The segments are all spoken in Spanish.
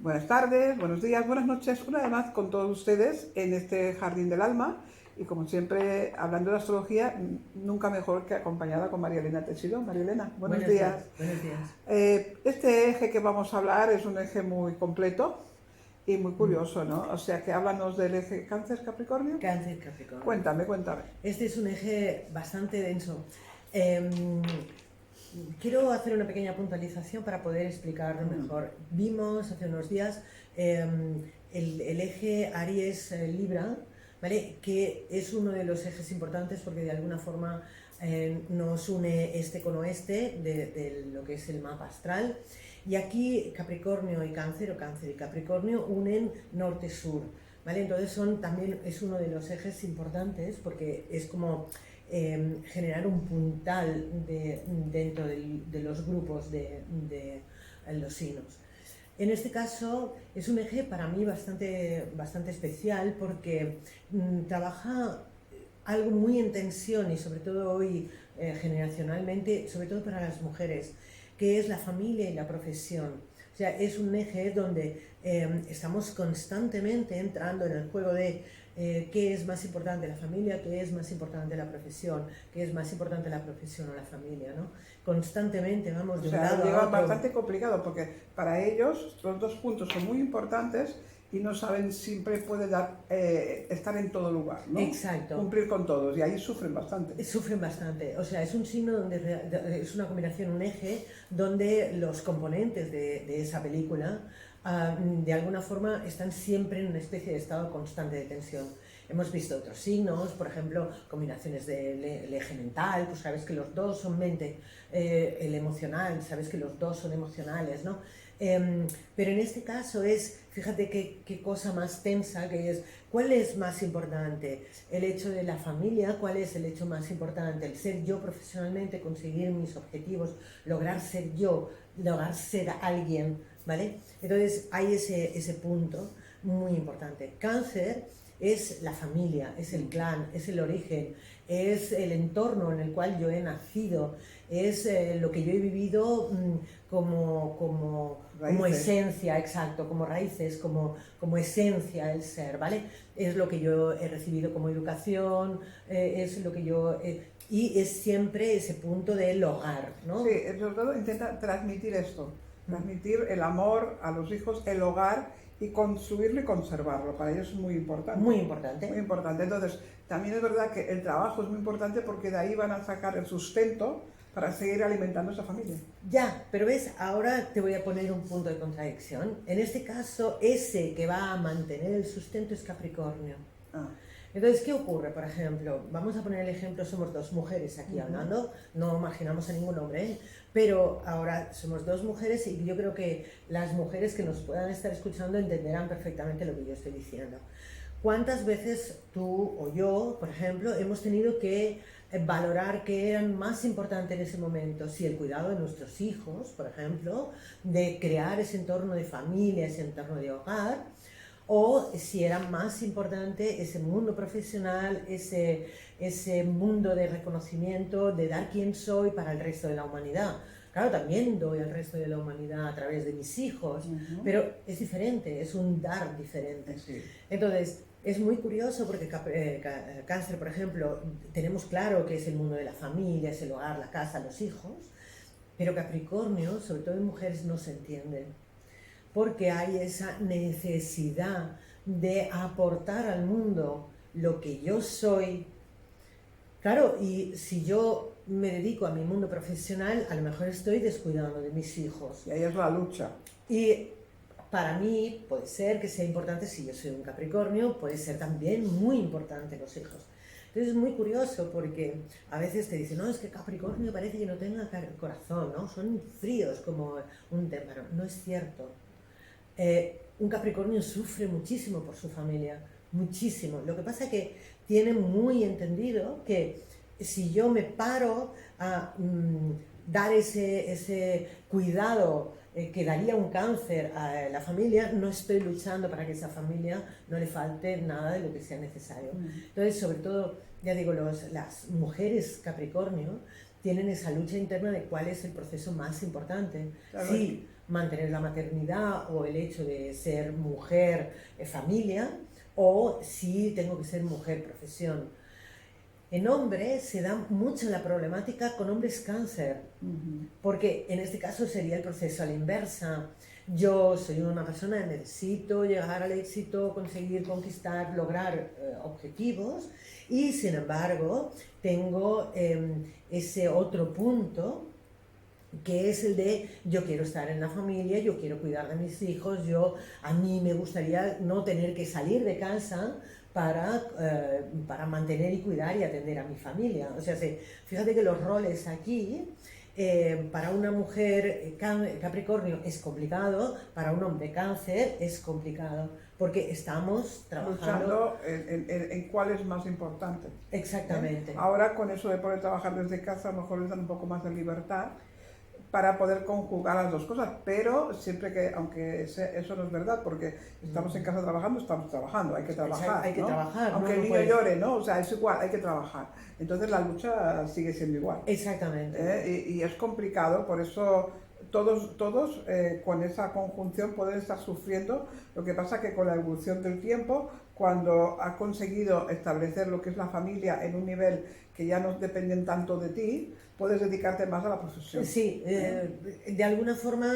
Buenas tardes, buenos días, buenas noches, una vez más con todos ustedes en este Jardín del Alma y como siempre hablando de astrología, nunca mejor que acompañada con María Elena Teixidó. María Elena, buenos Buenos días, días. buenos días. Este eje que vamos a hablar es un eje muy completo y muy Mm. curioso, ¿no? O sea que háblanos del eje Cáncer-Capricornio. Cáncer, Capricornio. Cuéntame, cuéntame. Este es un eje bastante denso. Em, Quiero hacer una pequeña puntualización para poder explicarlo mejor. Vimos hace unos días el eje Aries-Libra, ¿vale? Que es uno de los ejes importantes porque de alguna forma nos une este con oeste de lo que es el mapa astral. Y aquí Capricornio y Cáncer, o Cáncer y Capricornio, unen norte-sur, ¿vale? Entonces también es uno de los ejes importantes porque es como generar un puntal dentro de los grupos de los signos. En este caso es un eje para mí bastante especial porque trabaja algo muy en tensión y sobre todo hoy generacionalmente, sobre todo para las mujeres, que es la familia y la profesión. O sea, es un eje donde estamos constantemente entrando en el juego de qué es más importante, la familia, qué es más importante, la profesión, qué es más importante, la profesión o la familia, ¿no? Constantemente vamos O de un sea, lado a lleva otro. bastante complicado porque para ellos los dos puntos son muy importantes y no saben siempre puede estar en todo lugar, ¿no? Exacto. Cumplir con todos y ahí sufren bastante. Sufren bastante, o sea, es un signo donde es una combinación, un eje, donde los componentes de esa película de alguna forma están siempre en una especie de estado constante de tensión. Hemos visto otros signos, por ejemplo, combinaciones del eje mental, pues sabes que los dos son mente, el emocional, sabes que los dos son emocionales, ¿no? Pero en este caso fíjate qué cosa más tensa que es. ¿Cuál es más importante? El hecho de la familia, ¿cuál es el hecho más importante? El ser yo profesionalmente, conseguir mis objetivos, lograr ser yo, lograr ser alguien, ¿vale? Entonces hay ese punto muy importante. Cáncer es la familia, es el clan, es el origen, es el entorno en el cual yo he nacido, es lo que yo he vivido como Raíces. esencia, exacto, como raíces, como esencia del ser, ¿vale? Es lo que yo he recibido como educación, es lo que y es siempre ese punto del hogar, Sí, ¿no? sobre todo intenta transmitir esto, Mm. transmitir el amor a los hijos, el hogar y construirlo y conservarlo. Para ellos es muy importante. Muy Muy importante. importante. Entonces, también es verdad que el trabajo es muy importante porque de ahí van a sacar el sustento para seguir alimentando a esa familia. Ya, pero ves, ahora te voy a poner un punto de contradicción. En este caso, ese que va a mantener el sustento es Capricornio. Ah, Entonces, ¿qué ocurre? Por ejemplo, vamos a poner el ejemplo, somos dos mujeres aquí hablando, no marginamos a ningún hombre, ¿eh? Pero ahora somos dos mujeres y yo creo que las mujeres que nos puedan estar escuchando entenderán perfectamente lo que yo estoy diciendo. ¿Cuántas veces tú o yo, por ejemplo, hemos tenido que valorar qué era más importante en ese momento? Si el cuidado de nuestros hijos, por ejemplo, de crear ese entorno de familia, ese entorno de hogar, o si era más importante ese mundo profesional, ese mundo de reconocimiento, de dar quién soy para el resto de la humanidad. Claro, también doy al resto de la humanidad a través de mis hijos, pero es diferente, es un dar diferente. sí. Entonces, es muy curioso porque Cáncer, por ejemplo, tenemos claro que es el mundo de la familia, es el hogar, la casa, los hijos, pero Capricornio, sobre todo en mujeres, no se entiende porque hay esa necesidad de aportar al mundo lo que yo soy. Claro, y si yo me dedico a mi mundo profesional, a lo mejor estoy descuidando de mis hijos. Y ahí es la lucha. Y para mí puede ser que sea importante, si yo soy un Capricornio, puede ser también muy importante los hijos. Entonces es muy curioso porque a veces te dicen, no, es que Capricornio parece que no tenga corazón, ¿no? Son fríos como un témpano. No es cierto. Un Capricornio sufre muchísimo por su familia, muchísimo. Lo que pasa es que tiene muy entendido que si yo me paro a dar ese cuidado que daría un Cáncer a la familia, no estoy luchando para que esa familia no le falte nada de lo que sea necesario. Entonces, sobre todo, ya digo, las mujeres Capricornio tienen esa lucha interna de cuál es el proceso más importante. Claro, Sí, mantener la maternidad o el hecho de ser mujer, familia, o si tengo que ser mujer, profesión. En hombres se da mucho la problemática con hombres cáncer, porque en este caso sería el proceso a la inversa. Yo soy una persona que necesito llegar al éxito, conseguir conquistar, lograr objetivos, y sin embargo tengo ese otro punto que es el de yo quiero estar en la familia, yo quiero cuidar de mis hijos, a mí me gustaría no tener que salir de casa para mantener y cuidar y atender a mi familia. O sea, fíjate que los roles aquí, para una mujer Capricornio es complicado, para un hombre Cáncer es complicado, porque estamos trabajando... Luchando en cuál es más importante. Exactamente. Ahora con eso de poder trabajar desde casa, a lo mejor les dan un poco más de libertad para poder conjugar las dos cosas, pero siempre que, aunque eso no es verdad, porque estamos en casa trabajando, estamos trabajando, hay que trabajar, hay que ¿no? trabajar, aunque el niño llore, ¿no? O sea, es igual, hay que trabajar. Entonces la lucha sigue siendo igual. Exactamente. Y es complicado, por eso todos con esa conjunción pueden estar sufriendo. Lo que pasa que con la evolución del tiempo, cuando has conseguido establecer lo que es la familia en un nivel que ya no dependen tanto de ti, puedes dedicarte más a la profesión. Sí, de alguna forma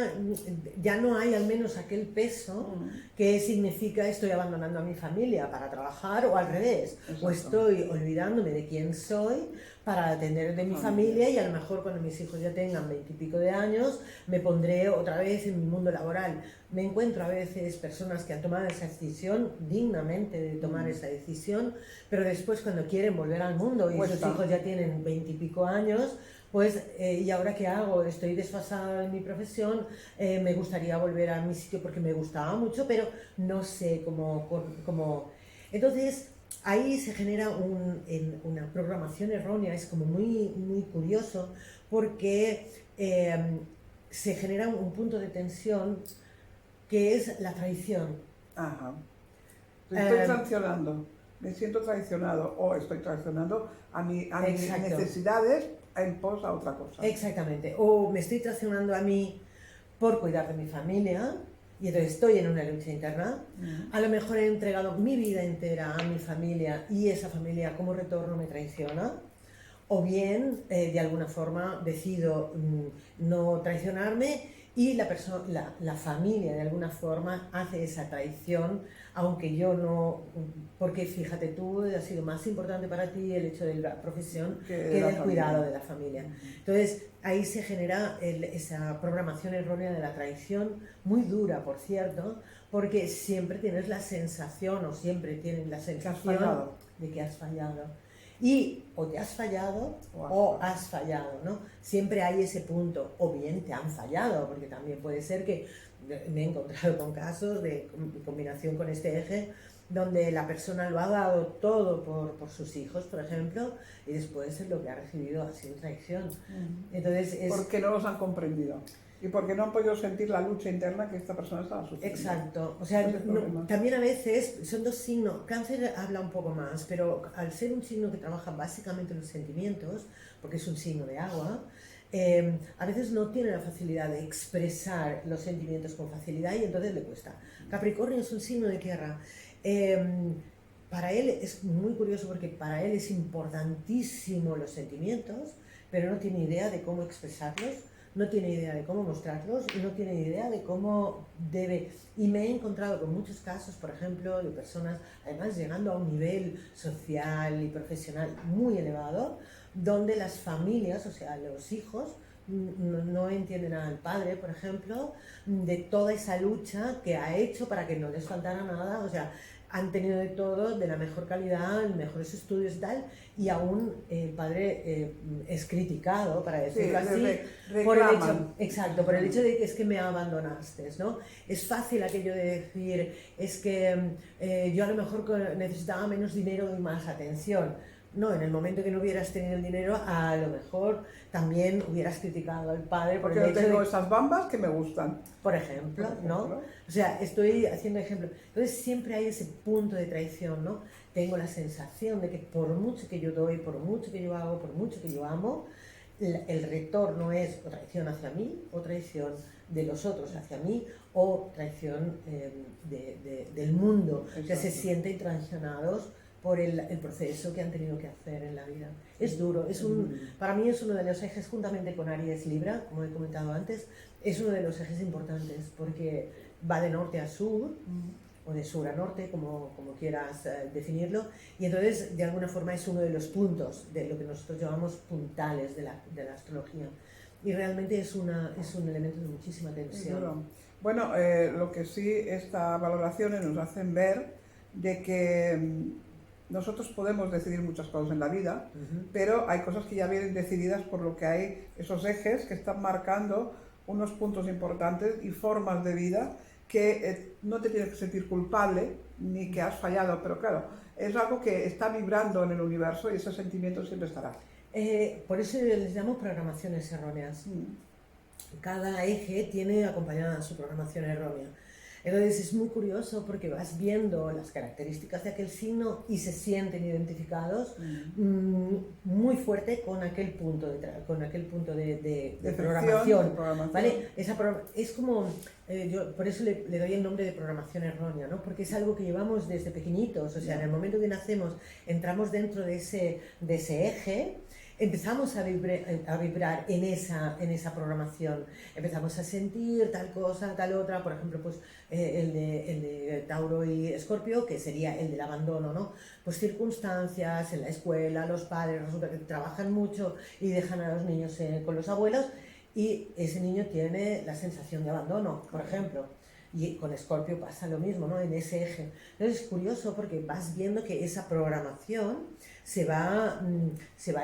ya no hay al menos aquel peso que significa estoy abandonando a mi familia para trabajar, o al revés, Exacto. o estoy olvidándome de quién soy para atender de mi familia, y a lo mejor cuando mis hijos ya tengan 20 y pico de años me pondré otra vez en mi mundo laboral. Me encuentro a veces personas que han tomado esa decisión dignamente de tomar esa decisión, pero después cuando quieren volver al mundo y sus hijos ya tienen 20 y pico años, pues, ¿y ahora qué hago? Estoy desfasada en mi profesión, me gustaría volver a mi sitio porque me gustaba mucho, pero no sé cómo... Entonces, ahí se genera una programación errónea, es como muy curioso, porque se genera un punto de tensión que es la traición. Ajá. Estoy traicionando, me siento traicionado, o estoy traicionando a mis necesidades en pos a otra cosa. Exactamente, o me estoy traicionando a mí por cuidar de mi familia, y entonces estoy en una lucha interna. A lo mejor he entregado mi vida entera a mi familia y esa familia como retorno me traiciona, o bien de alguna forma decido no traicionarme y la familia de alguna forma hace esa traición, aunque yo no, porque fíjate tú, ha sido más importante para ti el hecho de la profesión que del cuidado de la familia. Entonces ahí se genera esa programación errónea de la traición, muy dura por cierto, porque siempre tienes la sensación, o siempre tienen la sensación de que has fallado. Y o te has fallado o has fallado, ¿no? Siempre hay ese punto, o bien te han fallado, porque también puede ser que me he encontrado con casos de combinación con este eje, donde la persona lo ha dado todo por sus hijos, por ejemplo, y después lo que ha recibido ha sido traición. Entonces porque no los han comprendido. Y porque no han podido sentir la lucha interna que esta persona estaba sufriendo. Exacto. O sea, también a veces son dos signos. Cáncer habla un poco más, pero al ser un signo que trabaja básicamente los sentimientos, porque es un signo de agua, a veces no tiene la facilidad de expresar los sentimientos con facilidad y entonces le cuesta. Capricornio es un signo de tierra. Para él es muy curioso porque para él es importantísimo los sentimientos, pero no tiene idea de cómo expresarlos, no tiene idea de cómo mostrarlos y no tiene idea de cómo debe. Y me he encontrado con muchos casos, por ejemplo, de personas, además llegando a un nivel social y profesional muy elevado, donde las familias, o sea, los hijos, no entienden al padre, por ejemplo, de toda esa lucha que ha hecho para que no les faltara nada. O sea, han tenido de todo, de la mejor calidad, mejores estudios y tal, y aún el padre es criticado, para decirlo así, por el hecho, exacto, por el hecho de que es que me abandonaste, ¿no? Es fácil aquello de decir, es que yo a lo mejor necesitaba menos dinero y más atención. No, en el momento que no hubieras tenido el dinero, a lo mejor también hubieras criticado al padre porque no tengo esas bambas que me gustan. Por ejemplo, ¿no? O sea, estoy haciendo ejemplo. Entonces siempre hay ese punto de traición, ¿no? Tengo la sensación de que por mucho que yo doy, por mucho que yo hago, por mucho que yo amo, el retorno es o traición hacia mí o traición de los otros hacia mí o traición del mundo. O sea, se sienten traicionados por el proceso que han tenido que hacer en la vida. Es duro, para mí es uno de los ejes, juntamente con Aries Libra, como he comentado antes, es uno de los ejes importantes porque va de norte a sur, o de sur a norte, como quieras definirlo, y entonces de alguna forma es uno de los puntos de lo que nosotros llamamos puntales de la astrología. Y realmente es un elemento de muchísima tensión. Bueno, lo que sí, estas valoraciones nos hacen ver de que nosotros podemos decidir muchas cosas en la vida, pero hay cosas que ya vienen decididas por lo que hay esos ejes que están marcando unos puntos importantes y formas de vida que no te tienes que sentir culpable ni que has fallado, pero claro, es algo que está vibrando en el universo y ese sentimiento siempre estará. Por eso les llamo programaciones erróneas. Cada eje tiene acompañada su programación errónea. Entonces es muy curioso porque vas viendo las características de aquel signo y se sienten identificados muy fuerte con aquel punto de programación. ¿Vale? Es como, yo por eso le doy el nombre de programación errónea, ¿no? Porque es algo que llevamos desde pequeñitos, o sea, en el momento que nacemos entramos dentro de ese eje. Empezamos a vibrar en esa programación, empezamos a sentir tal cosa, tal otra, por ejemplo, pues el de Tauro y Escorpio, que sería el del abandono, ¿no? Pues circunstancias, en la escuela, los padres resulta que trabajan mucho y dejan a los niños con los abuelos y ese niño tiene la sensación de abandono, por ejemplo. Y con Escorpio pasa lo mismo, ¿no? En ese eje. Entonces es curioso porque vas viendo que esa programación se va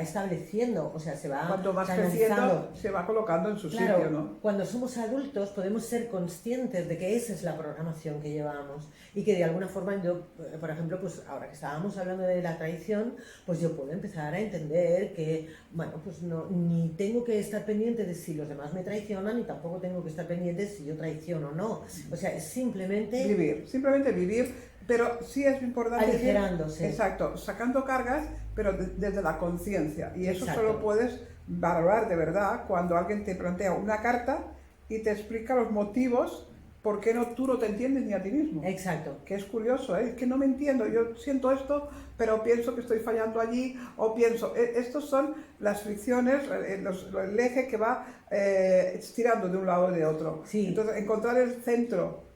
estableciendo, o sea, se va cuanto vas creciendo, se va colocando en su sitio, ¿no? Cuando somos adultos podemos ser conscientes de que esa es la programación que llevamos y que de alguna forma yo, por ejemplo, pues ahora que estábamos hablando de la traición, pues yo puedo empezar a entender que, bueno, pues no, ni tengo que estar pendiente de si los demás me traicionan, ni tampoco tengo que estar pendiente de si yo traiciono o no. O sea, es simplemente vivir, pero sí es importante aligerándose. Exacto, sacando cargas, pero desde la conciencia. Y eso solo puedes valorar de verdad cuando alguien te plantea una carta y te explica los motivos por qué tú no te entiendes ni a ti mismo. Exacto. Que es curioso, ¿eh? Es que no me entiendo, yo siento esto, pero pienso que estoy fallando allí, o pienso, estos son las fricciones, el eje que va estirando de un lado y de otro. Sí. Entonces, encontrar el centro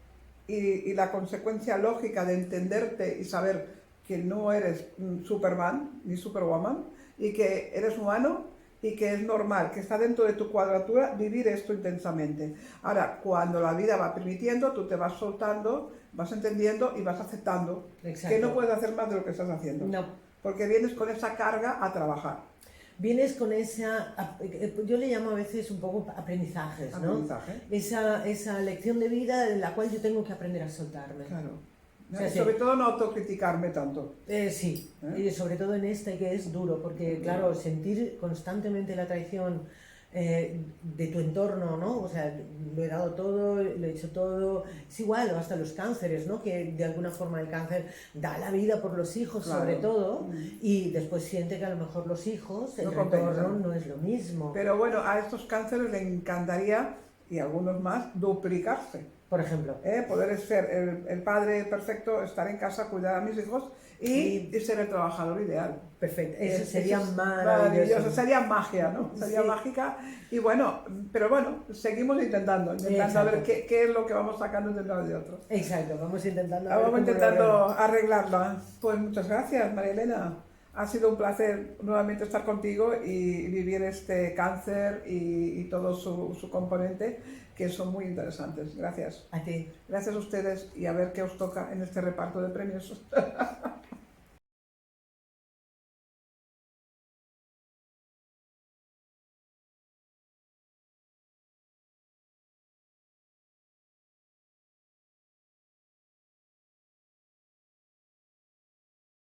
y la consecuencia lógica de entenderte y saber que no eres Superman ni Superwoman y que eres humano y que es normal, que está dentro de tu cuadratura vivir esto intensamente. Ahora, cuando la vida va permitiendo, tú te vas soltando, vas entendiendo y vas aceptando. Exacto. Que no puedes hacer más de lo que estás haciendo. No. Porque vienes con esa carga a trabajar. Vienes con yo le llamo a veces un poco aprendizajes, ¿no? Esa lección de vida en la cual yo tengo que aprender a soltarme. Claro. O sea, sobre todo no autocriticarme tanto. Sí, y sobre todo en que es duro, porque claro, sentir constantemente la traición de tu entorno, ¿no? O sea, lo he dado todo, lo he hecho todo, es igual, o hasta los cánceres, ¿no? Que de alguna forma el cáncer da la vida por los hijos, claro, sobre todo, y después siente que a lo mejor los hijos, el retorno no es lo mismo. Pero bueno, a estos cánceres le encantaría, y a algunos más, duplicarse. Por ejemplo. Poder ser el padre perfecto, estar en casa, cuidar a mis hijos y ser el trabajador ideal. Perfecto, eso sería maravilloso. Sería magia, ¿no? Sería mágica. Y bueno, pero bueno, seguimos intentando a ver qué es lo que vamos sacando de un lado y de otro. Exacto, vamos intentando arreglarla. Pues muchas gracias, María Elena. Ha sido un placer nuevamente estar contigo y vivir este cáncer y todo su componente, que son muy interesantes. Gracias. A ti. Gracias a ustedes y a ver qué os toca en este reparto de premios.